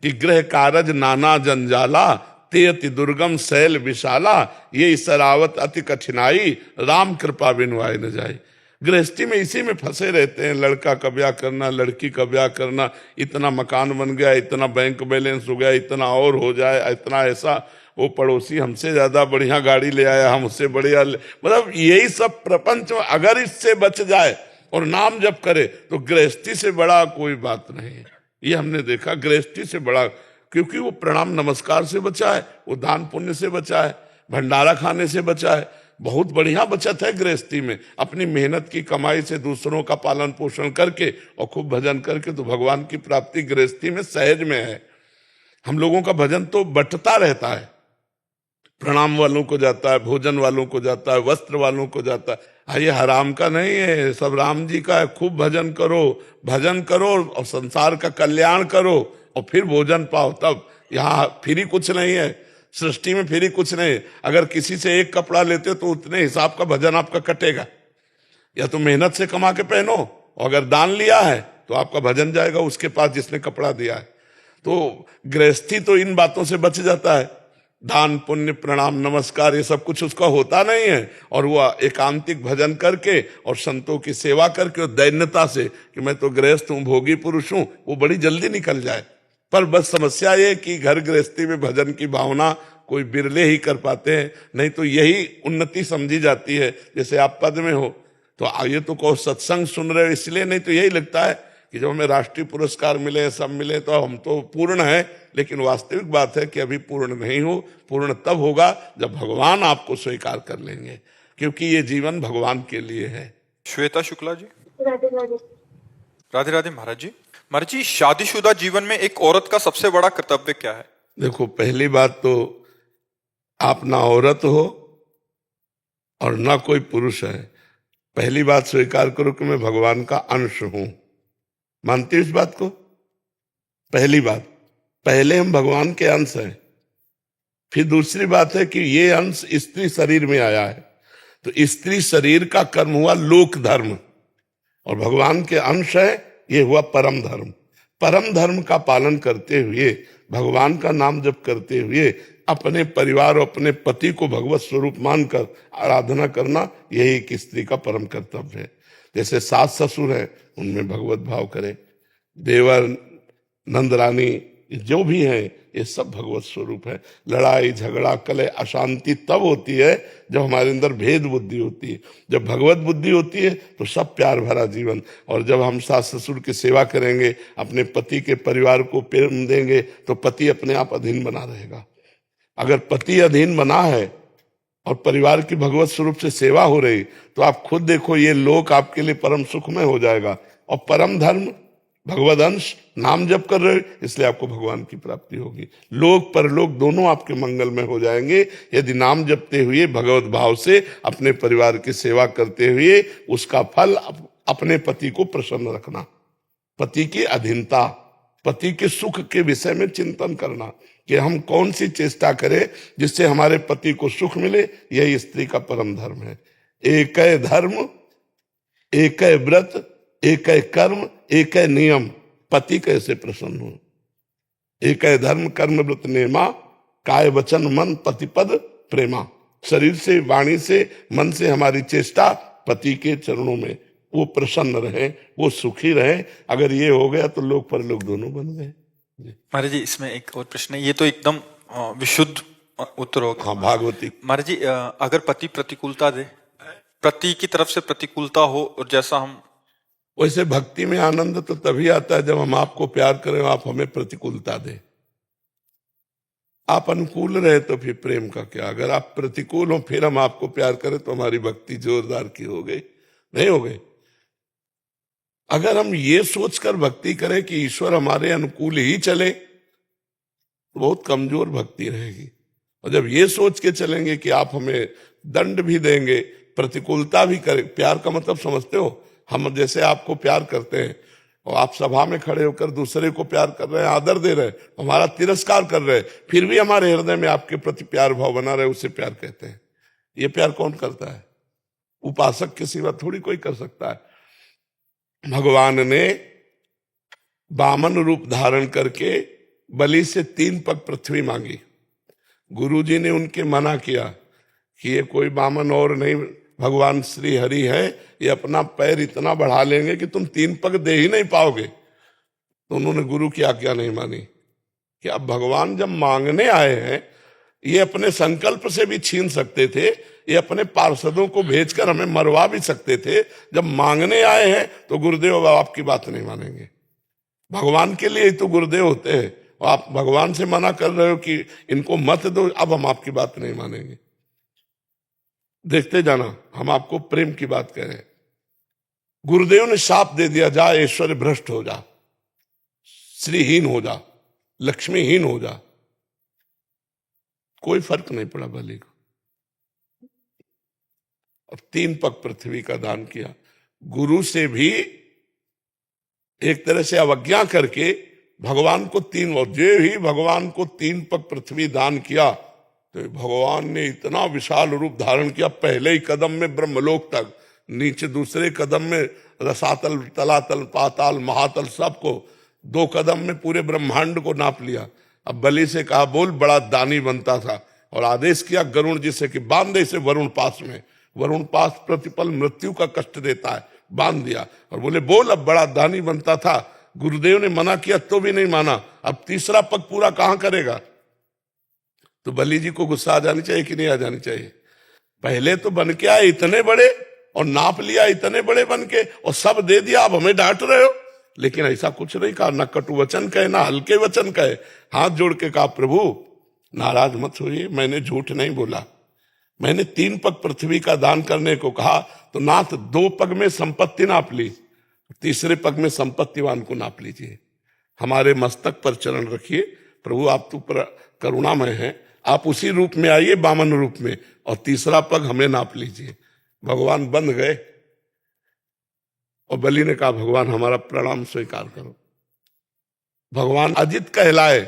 कि गृह कारज नाना जंजाला, ते अति दुर्गम शैल विशाला, ये सरावत अति कठिनाई, राम कृपा बिनु आए न जाए। गृहस्थी में इसी में फंसे रहते हैं, लड़का का ब्याह करना, लड़की का ब्याह करना, इतना मकान बन गया, इतना बैंक बैलेंस हो गया, इतना और हो जाए, इतना ऐसा, वो पड़ोसी हमसे ज्यादा बढ़िया गाड़ी ले आया, हम उससे बढ़िया, मतलब यही सब प्रपंच। अगर इससे बच जाए और नाम जप करे तो गृहस्थी से बड़ा कोई बात नहीं है। ये हमने देखा, गृहस्थी से बड़ा, क्योंकि वो प्रणाम नमस्कार से बचा है, वो दान पुण्य से बचा है, भंडारा खाने से बचा है, बहुत बढ़िया बचत है गृहस्थी में। अपनी मेहनत की कमाई से दूसरों का पालन पोषण करके और खूब भजन करके तो भगवान की प्राप्ति गृहस्थी में सहज में है। हम लोगों का भजन तो बंटता रहता है, प्रणाम वालों को जाता है, भोजन वालों को जाता है, वस्त्र वालों को जाता है। ये हराम का नहीं है, सब राम जी का है। खूब भजन करो और संसार का कल्याण करो और फिर भोजन पाओ। तब यहाँ फ्री कुछ नहीं है, सृष्टि में फ्री कुछ नहीं। अगर किसी से एक कपड़ा लेते हो तो उतने हिसाब का भजन आपका कटेगा। या तो मेहनत से कमा के पहनो, और अगर दान लिया है तो आपका भजन जाएगा उसके पास जिसने कपड़ा दिया है। तो गृहस्थी तो इन बातों से बच जाता है। दान पुण्य प्रणाम नमस्कार ये सब कुछ उसका होता नहीं है, और वो एकांतिक भजन करके और संतों की सेवा करके और दैन्यता से कि मैं तो गृहस्थ हूँ, भोगी पुरुष हूँ, वो बड़ी जल्दी निकल जाए। पर बस समस्या ये कि घर गृहस्थी में भजन की भावना कोई बिरले ही कर पाते हैं, नहीं तो यही उन्नति समझी जाती है। जैसे आप पद में हो तो आइए तो कहो सत्संग सुन रहे हो इसलिए, नहीं तो यही लगता है कि जब हमें राष्ट्रीय पुरस्कार मिले, सब मिले, तो हम तो पूर्ण है। लेकिन वास्तविक बात है कि अभी पूर्ण नहीं हो। पूर्ण तब होगा जब भगवान आपको स्वीकार कर लेंगे, क्योंकि ये जीवन भगवान के लिए है। श्वेता शुक्ला जी। राधे राधे। राधे राधे महाराज जी। महाराज जी, शादीशुदा जीवन में एक औरत का सबसे बड़ा कर्तव्य क्या है? देखो, पहली बात तो आप ना औरत हो और ना कोई पुरुष है। पहली बात स्वीकार करो कि मैं भगवान का अंश हूं। मानते हो इस बात को? पहली बात, पहले हम भगवान के अंश हैं। फिर दूसरी बात है कि ये अंश स्त्री शरीर में आया है, तो स्त्री शरीर का कर्म हुआ लोक धर्म, और भगवान के अंश है, ये हुआ परम धर्म। परम धर्म का पालन करते हुए, भगवान का नाम जप करते हुए, अपने परिवार और अपने पति को भगवत स्वरूप मानकर आराधना करना, यही एक स्त्री का परम कर्तव्य है। जैसे सास ससुर है, उनमें भगवत भाव करे, देवर नंदरानी जो भी है, ये सब भगवत स्वरूप है। लड़ाई झगड़ा कलह अशांति तब होती है जब हमारे अंदर भेद बुद्धि होती है। जब भगवत बुद्धि होती है तो सब प्यार भरा जीवन। और जब हम सास ससुर की सेवा करेंगे, अपने पति के परिवार को प्रेम देंगे, तो पति अपने आप अधीन बना रहेगा। अगर पति अधीन बना है और परिवार की भगवत स्वरूप से सेवा हो रही, तो आप खुद देखो, ये लोक आपके लिए परम सुखमय हो जाएगा। और परम धर्म भगवद अंश, नाम जप कर रहे हो, इसलिए आपको भगवान की प्राप्ति होगी। लोक परलोक दोनों आपके मंगल में हो जाएंगे यदि नाम जपते हुए भगवत भाव से अपने परिवार की सेवा करते हुए उसका फल अपने पति को प्रसन्न रखना, पति की अधीनता, पति के सुख के विषय में चिंतन करना कि हम कौन सी चेष्टा करें जिससे हमारे पति को सुख मिले। यही स्त्री का परम धर्म है। एक है धर्म, एक है व्रत, एक है कर्म, एक है नियम, पति कैसे प्रसन्न हो। एक है धर्म कर्म व्रत नेमा, काय वचन मन पतिपद प्रेमा। शरीर से, वाणी से, मन से हमारी चेष्टा पति के चरणों में, वो प्रसन्न रहे, वो सुखी रहे। अगर ये हो गया तो लोक परलोक दोनों बन गए। महाराज जी, इसमें एक और प्रश्न है, ये तो एकदम विशुद्ध उत्तर होगा। हाँ, भागवती। महाराज जी, अगर पति प्रतिकूलता दे, पति की तरफ से प्रतिकूलता हो, और जैसा हम, वैसे भक्ति में आनंद तो तभी आता है जब हम आपको प्यार करें, आप हमें प्रतिकूलता दें। आप अनुकूल रहे तो फिर प्रेम का क्या। अगर आप प्रतिकूल हो फिर हम आपको प्यार करें तो हमारी भक्ति जोरदार की हो गई, नहीं हो गई। अगर हम ये सोचकर भक्ति करें कि ईश्वर हमारे अनुकूल ही चले, तो बहुत कमजोर भक्ति रहेगी। और जब ये सोच के चलेंगे कि आप हमें दंड भी देंगे, प्रतिकूलता भी करें, प्यार का मतलब समझते हो, हम जैसे आपको प्यार करते हैं और आप सभा में खड़े होकर दूसरे को प्यार कर रहे हैं, आदर दे रहे हैं, हमारा तिरस्कार कर रहे हैं, फिर भी हमारे हृदय में आपके प्रति प्यार भाव बना रहे, उसे प्यार कहते हैं। ये प्यार कौन करता है? उपासक के सिवा थोड़ी कोई कर सकता है। भगवान ने वामन रूप धारण करके बलि से 3 पग पृथ्वी मांगी। गुरुजी ने उनके मना किया कि ये कोई वामन और नहीं, भगवान श्री हरि है, ये अपना पैर इतना बढ़ा लेंगे कि तुम 3 पग दे ही नहीं पाओगे। तो उन्होंने गुरु की आज्ञा नहीं मानी कि अब भगवान जब मांगने आए हैं, ये अपने संकल्प से भी छीन सकते थे, ये अपने पार्षदों को भेजकर हमें मरवा भी सकते थे। जब मांगने आए हैं तो गुरुदेव आपकी बात नहीं मानेंगे। भगवान के लिए ही तो गुरुदेव होते हैं, और आप भगवान से मना कर रहे हो कि इनको मत दो, अब हम आपकी बात नहीं मानेंगे। देखते जाना, हम आपको प्रेम की बात कह रहे हैं। गुरुदेव ने शाप दे दिया, जा ऐश्वर्य भ्रष्ट हो जा, श्रीहीन हो जा, लक्ष्मीहीन हो जा। कोई फर्क नहीं पड़ा बलि को। अब 3 पग पृथ्वी का दान किया। गुरु से भी एक तरह से अवज्ञा करके भगवान को 3, और जो ही भगवान को 3 पग पृथ्वी दान किया तो भगवान ने इतना विशाल रूप धारण किया, पहले ही कदम में ब्रह्मलोक तक, नीचे दूसरे कदम में रसातल, तलातल, पाताल, महातल, सबको 2 कदम में पूरे ब्रह्मांड को नाप लिया। अब बलि से कहा, बोल, बड़ा दानी बनता था, और आदेश किया गरुण जी से कि बांध दे इसे वरुण पास में। वरुण पास प्रतिपल मृत्यु का कष्ट देता है, बांध दिया। और बोले, बोल, अब बड़ा दानी बनता था। गुरुदेव ने मना किया तो भी नहीं माना। अब 3रा पग पूरा कहां करेगा? तो बलि जी को गुस्सा आ जानी चाहिए कि नहीं आ जानी चाहिए? पहले तो बन के आए इतने बड़े, और नाप लिया इतने बड़े बन के, और सब दे दिया, अब हमें डांट रहे हो। लेकिन ऐसा कुछ नहीं कहा, ना कटु वचन कहे, ना हल्के वचन कहे। हाथ जोड़ के कहा, प्रभु नाराज मत होइए, मैंने झूठ नहीं बोला। मैंने 3 पग पृथ्वी का दान करने को कहा, तो नाथ 2 पग में संपत्ति नाप ली, 3रे पग में संपत्तिवान को नाप लीजिए। हमारे मस्तक पर चरण रखिए, प्रभु आप तो करुणामय हैं, आप उसी रूप में आइए, वामन रूप में, और तीसरा पग हमें नाप लीजिए। भगवान बंध गए और बलि ने कहा भगवान हमारा प्रणाम स्वीकार करो। भगवान अजित कहलाए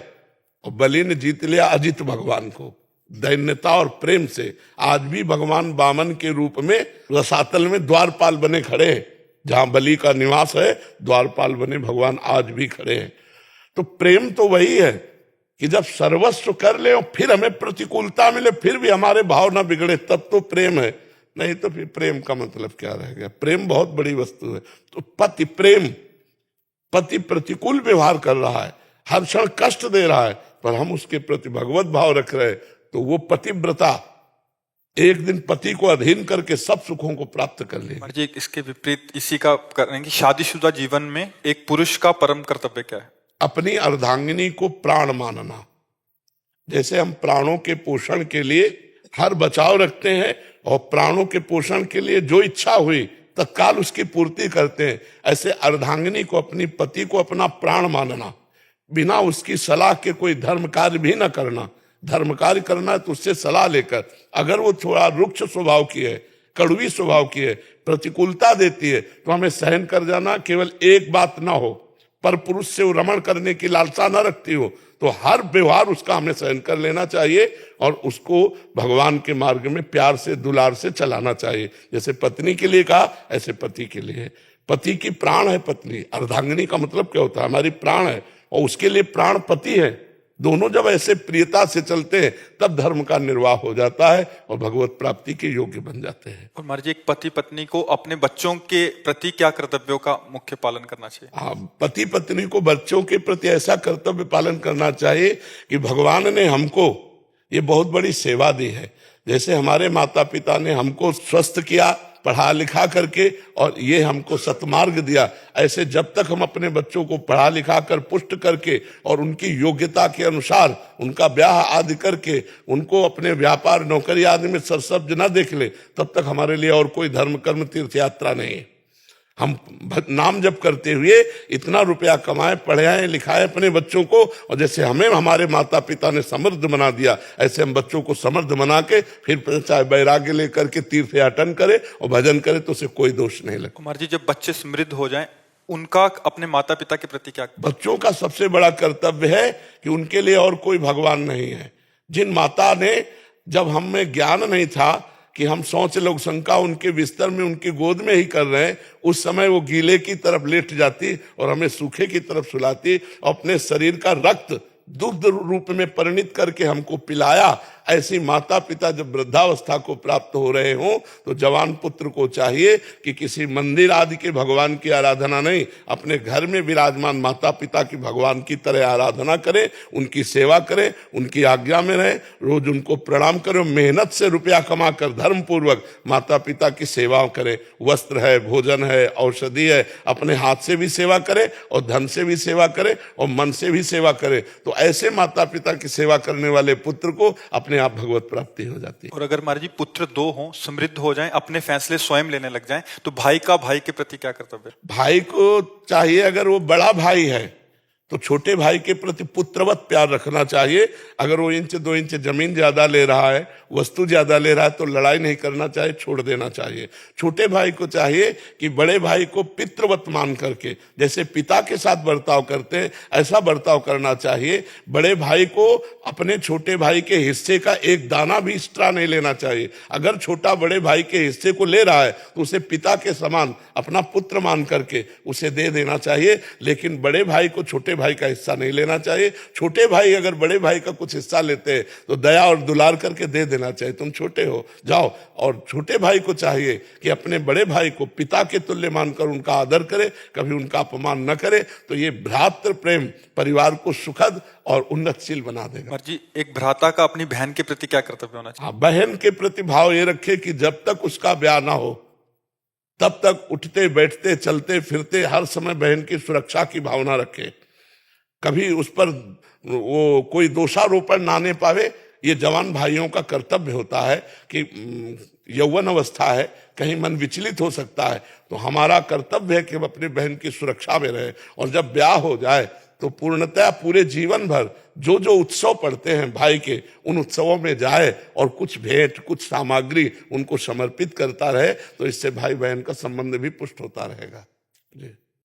और बलि ने जीत लिया अजित भगवान को दैन्यता और प्रेम से। आज भी भगवान वामन के रूप में रसातल में द्वारपाल बने खड़े हैं, जहां बलि का निवास है द्वारपाल बने भगवान आज भी खड़े हैं। तो प्रेम तो वही है कि जब सर्वस्व कर ले और फिर हमें प्रतिकूलता मिले फिर भी हमारे भाव ना बिगड़े, तब तो प्रेम है। नहीं तो फिर प्रेम का मतलब क्या रह गया? प्रेम बहुत बड़ी वस्तु है। तो पति प्रेम, पति प्रतिकूल व्यवहार कर रहा है, हर क्षण कष्ट दे रहा है, पर हम उसके प्रति भगवत भाव रख रहे हैं, तो वो पतिव्रता एक दिन पति को अधीन करके सब सुखों को प्राप्त कर लेगी। जी इसके विपरीत इसी का करें कि शादीशुदा जीवन में एक पुरुष का परम कर्तव्य क्या है? अपनी अर्धांगिनी को प्राण मानना। जैसे हम प्राणों के पोषण के लिए हर बचाव रखते हैं और प्राणों के पोषण के लिए जो इच्छा हुई तत्काल उसकी पूर्ति करते हैं, ऐसे अर्धांगिनी को, अपनी पति को अपना प्राण मानना, बिना उसकी सलाह के कोई धर्म कार्य भी न करना। धर्म कार्य करना है तो उससे सलाह लेकर, अगर वो थोड़ा रुक्ष स्वभाव की है, कड़वी स्वभाव की है, प्रतिकूलता देती है, तो हमें सहन कर जाना। केवल एक बात ना हो, पर पुरुष से वो रमण करने की लालसा न रखती हो, तो हर व्यवहार उसका हमें सहन कर लेना चाहिए और उसको भगवान के मार्ग में प्यार से दुलार से चलाना चाहिए। जैसे पत्नी के लिए कहा ऐसे पति के लिए। पति की प्राण है पत्नी। अर्धांगिनी का मतलब क्या होता है? हमारी प्राण है और उसके लिए प्राण पति है। दोनों जब ऐसे प्रियता से चलते हैं तब धर्म का निर्वाह हो जाता है और भगवत प्राप्ति के योग्य बन जाते हैं। और महाराज जी एक पति पत्नी को अपने बच्चों के प्रति क्या कर्तव्यों का मुख्य पालन करना चाहिए? हाँ, पति पत्नी को बच्चों के प्रति ऐसा कर्तव्य पालन करना चाहिए कि भगवान ने हमको ये बहुत बड़ी सेवा दी है। जैसे हमारे माता पिता ने हमको स्वस्थ किया पढ़ा लिखा करके और ये हमको सतमार्ग दिया, ऐसे जब तक हम अपने बच्चों को पढ़ा लिखा कर पुष्ट करके और उनकी योग्यता के अनुसार उनका ब्याह आदि करके उनको अपने व्यापार नौकरी आदि में सरसब्ज न देख ले, तब तक हमारे लिए और कोई धर्म कर्म तीर्थ यात्रा नहीं है। हम नाम जप करते हुए इतना रुपया कमाए, पढ़ाए लिखाए अपने बच्चों को, और जैसे हमें हमारे माता पिता ने समृद्ध बना दिया ऐसे हम बच्चों को समृद्ध बना के फिर चाहे वैराग्य लेकर के तीर्थयाटन करे और भजन करे तो उसे कोई दोष नहीं लगे। कुमार जी जब बच्चे समृद्ध हो जाएं उनका अपने माता पिता के प्रति क्या? बच्चों का सबसे बड़ा कर्तव्य है कि उनके लिए और कोई भगवान नहीं है। जिन माता ने, जब हम में ज्ञान नहीं था कि हम शौच लोग शंका उनके बिस्तर में उनकी गोद में ही कर रहे हैं, उस समय वो गीले की तरफ लेट जाती और हमें सूखे की तरफ सुलाती और अपने शरीर का रक्त दुग्ध रूप में परिणित करके हमको पिलाया। ऐसी माता पिता जब वृद्धावस्था को प्राप्त हो रहे हों तो जवान पुत्र को चाहिए कि किसी मंदिर आदि के भगवान की आराधना नहीं, अपने घर में विराजमान माता पिता की भगवान की तरह आराधना करें, उनकी सेवा करें, उनकी आज्ञा में रहें, रोज उनको प्रणाम करें, मेहनत से रुपया कमा कर धर्म पूर्वक माता पिता की सेवा करें। वस्त्र है, भोजन है, औषधि है, अपने हाथ से भी सेवा करें और धन से भी सेवा करें और मन से भी सेवा करें। तो ऐसे माता पिता की सेवा करने वाले पुत्र को अपने आप भगवत प्राप्ति हो जाती है। और अगर महाराज जी पुत्र दो हों, समृद्ध हो जाएं, अपने फैसले स्वयं लेने लग जाएं, तो भाई का भाई के प्रति क्या कर्तव्य? भाई को चाहिए, अगर वो बड़ा भाई है तो छोटे भाई के प्रति पुत्रवत प्यार रखना चाहिए। अगर वो 1-2 इंच जमीन ज्यादा ले रहा है, वस्तु ज्यादा ले रहा है, तो लड़ाई नहीं करना चाहिए, छोड़ देना चाहिए। छोटे भाई को चाहिए कि बड़े भाई को पितृवत मान करके, जैसे पिता के साथ बर्ताव करते हैं ऐसा बर्ताव करना चाहिए। बड़े भाई को अपने छोटे भाई के हिस्से का एक दाना भी एक्स्ट्रा नहीं लेना चाहिए। अगर छोटा बड़े भाई के हिस्से को ले रहा है तो उसे पिता के समान अपना पुत्र मान करके उसे दे देना चाहिए, लेकिन बड़े भाई को छोटे भाई का हिस्सा नहीं लेना चाहिए। छोटे भाई अगर बड़े भाई का कुछ हिस्सा लेते हैं तो दया और दुलार करके दे देना चाहिए, तुम छोटे हो जाओ। और छोटे भाई को चाहिए कि अपने बड़े भाई को पिता के तुल्य मानकर उनका आदर करे, कभी उनका अपमान न करे। तो ये भ्रातृ प्रेम परिवार को सुखद और उन्नतशील बना देगा। जी एक भ्राता का अपनी बहन के प्रति क्या कर्तव्य होना चाहिए? बहन के प्रति भाव ये रखे कि जब तक उसका ब्याह ना हो तब तक उठते बैठते चलते फिरते हर समय बहन की सुरक्षा की भावना रखे, कभी उस पर वो कोई दोषारोपण ना आने पावे। ये जवान भाइयों का कर्तव्य होता है कि यौवन अवस्था है, कहीं मन विचलित हो सकता है, तो हमारा कर्तव्य है कि हम अपनी बहन की सुरक्षा में रहे। और जब ब्याह हो जाए तो पूर्णतः पूरे जीवन भर जो जो उत्सव पड़ते हैं भाई के, उन उत्सवों में जाए और कुछ भेंट, कुछ सामग्री उनको समर्पित करता रहे, तो इससे भाई बहन का संबंध भी पुष्ट होता रहेगा। जी।